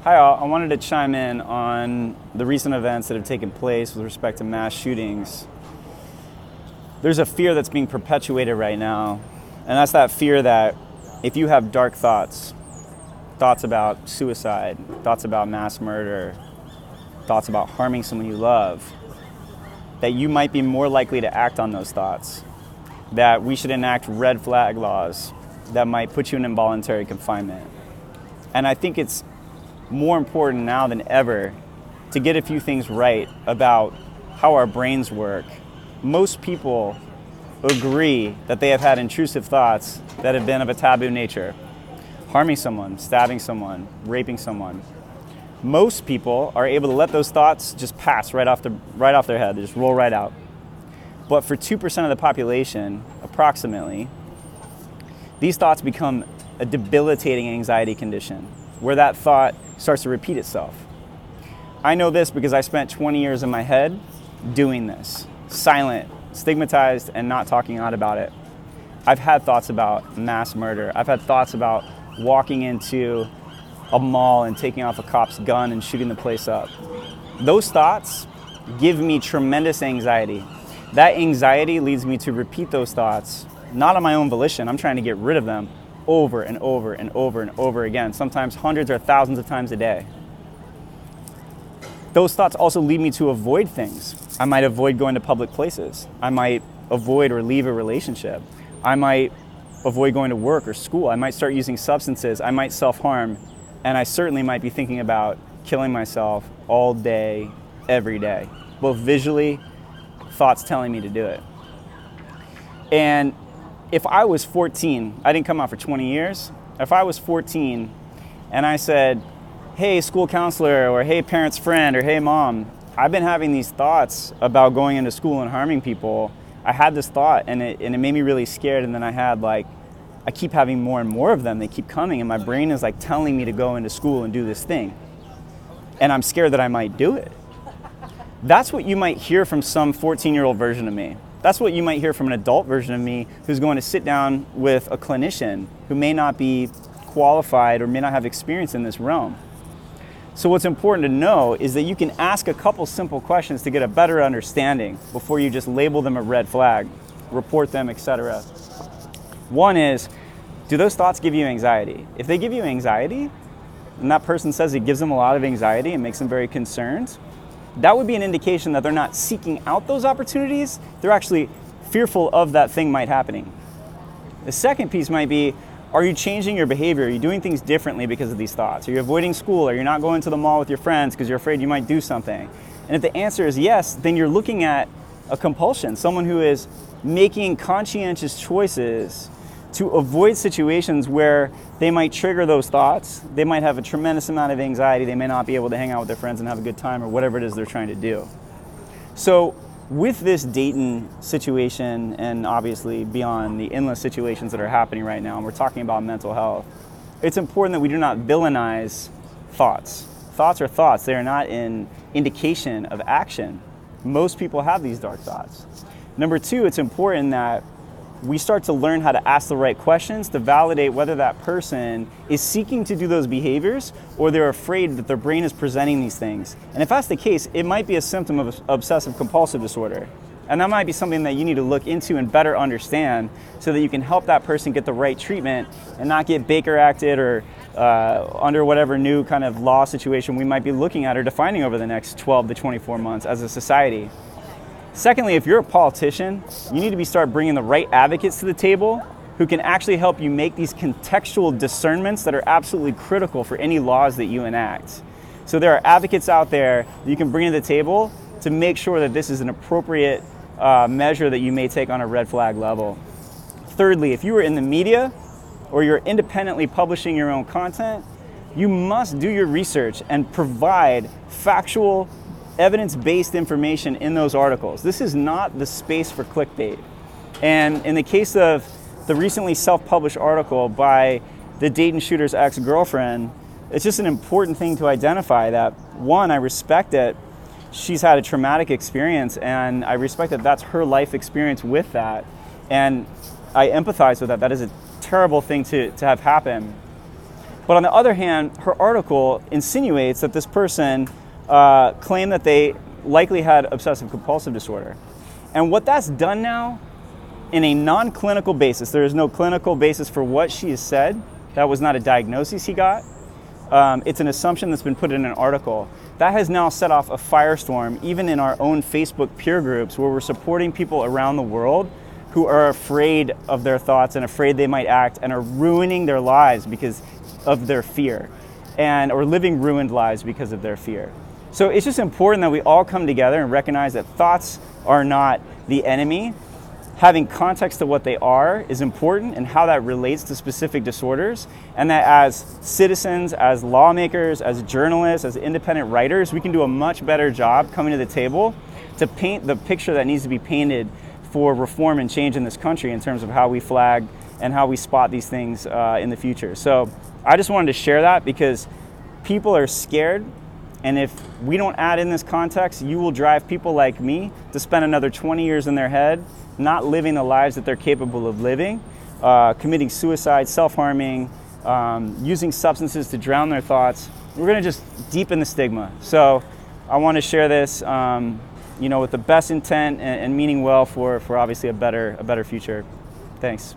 Hi all, I wanted to chime in on the recent events that have taken place with respect to mass shootings. There's a fear that's being perpetuated right now, and that's that fear that if you have dark thoughts about suicide, thoughts about mass murder, thoughts about harming someone you love, that you might be more likely to act on those thoughts, that we should enact red flag laws that might put you in involuntary confinement. And I think it's more important now than ever to get a few things right about how our brains work. Most people agree that they have had intrusive thoughts that have been of a taboo nature. Harming someone, stabbing someone, raping someone. Most people are able to let those thoughts just pass right off their head. They just roll right out. But for 2% of the population, approximately, these thoughts become a debilitating anxiety condition where that thought starts to repeat itself. I know this because I spent 20 years in my head doing this, silent, stigmatized, and not talking out about it. I've had thoughts about mass murder. I've had thoughts about walking into a mall and taking off a cop's gun and shooting the place up. Those thoughts give me tremendous anxiety. That anxiety leads me to repeat those thoughts, not on my own volition. I'm trying to get rid of them over and over and over and over again, sometimes hundreds or thousands of times a day. Those thoughts also lead me to avoid things. I might avoid going to public places. I might avoid or leave a relationship. I might avoid going to work or school. I might start using substances. I might self-harm. And I certainly might be thinking about killing myself all day, every day, both visually, thoughts telling me to do it. And if I was 14, I didn't come out for 20 years. If I was 14 and I said, hey, school counselor, or hey, parent's friend, or hey, mom, I've been having these thoughts about going into school and harming people. I had this thought and it made me really scared. And then I keep having more and more of them. They keep coming and my brain is like telling me to go into school and do this thing. And I'm scared that I might do it. That's what you might hear from some 14-year-old version of me. That's what you might hear from an adult version of me who's going to sit down with a clinician who may not be qualified or may not have experience in this realm. So what's important to know is that you can ask a couple simple questions to get a better understanding before you just label them a red flag, report them, etc. One is, do those thoughts give you anxiety? If they give you anxiety, and that person says it gives them a lot of anxiety and makes them very concerned, that would be an indication that they're not seeking out those opportunities. They're actually fearful of that thing might happening. The second piece might be, are you changing your behavior? Are you doing things differently because of these thoughts? Are you avoiding school? Are you not going to the mall with your friends because you're afraid you might do something? And if the answer is yes, then you're looking at a compulsion, someone who is making conscientious choices to avoid situations where they might trigger those thoughts. They might have a tremendous amount of anxiety. They may not be able to hang out with their friends and have a good time or whatever it is they're trying to do. So with this Dayton situation and obviously beyond the endless situations that are happening right now, and we're talking about mental health, it's important that we do not villainize thoughts. Thoughts are thoughts. They are not an indication of action. Most people have these dark thoughts. Number two, it's important that we start to learn how to ask the right questions to validate whether that person is seeking to do those behaviors or they're afraid that their brain is presenting these things. And if that's the case, it might be a symptom of obsessive compulsive disorder. And that might be something that you need to look into and better understand so that you can help that person get the right treatment and not get Baker acted or under whatever new kind of law situation we might be looking at or defining over the next 12 to 24 months as a society. Secondly, if you're a politician, you need to start bringing the right advocates to the table who can actually help you make these contextual discernments that are absolutely critical for any laws that you enact. So there are advocates out there that you can bring to the table to make sure that this is an appropriate measure that you may take on a red flag level. Thirdly, if you are in the media or you're independently publishing your own content, you must do your research and provide factual, evidence-based information in those articles. This is not the space for clickbait. And in the case of the recently self-published article by the Dayton shooter's ex-girlfriend, it's just an important thing to identify that, one, I respect that she's had a traumatic experience, and I respect that that's her life experience with that. And I empathize with that. That is a terrible thing to have happen. But on the other hand, her article insinuates that this person claimed that they likely had obsessive compulsive disorder. And what that's done now, in a non-clinical basis, there is no clinical basis for what she has said. That was not a diagnosis he got. It's an assumption that's been put in an article. That has now set off a firestorm, even in our own Facebook peer groups, where we're supporting people around the world who are afraid of their thoughts and afraid they might act and are ruining their lives because of their fear, or living ruined lives because of their fear. So it's just important that we all come together and recognize that thoughts are not the enemy. Having context to what they are is important and how that relates to specific disorders, and that as citizens, as lawmakers, as journalists, as independent writers, we can do a much better job coming to the table to paint the picture that needs to be painted for reform and change in this country in terms of how we flag and how we spot these things in the future. So I just wanted to share that because people are scared. And if we don't add in this context, you will drive people like me to spend another 20 years in their head, not living the lives that they're capable of living, committing suicide, self-harming, using substances to drown their thoughts. We're going to just deepen the stigma. So I want to share this, with the best intent and meaning well for obviously a better future. Thanks.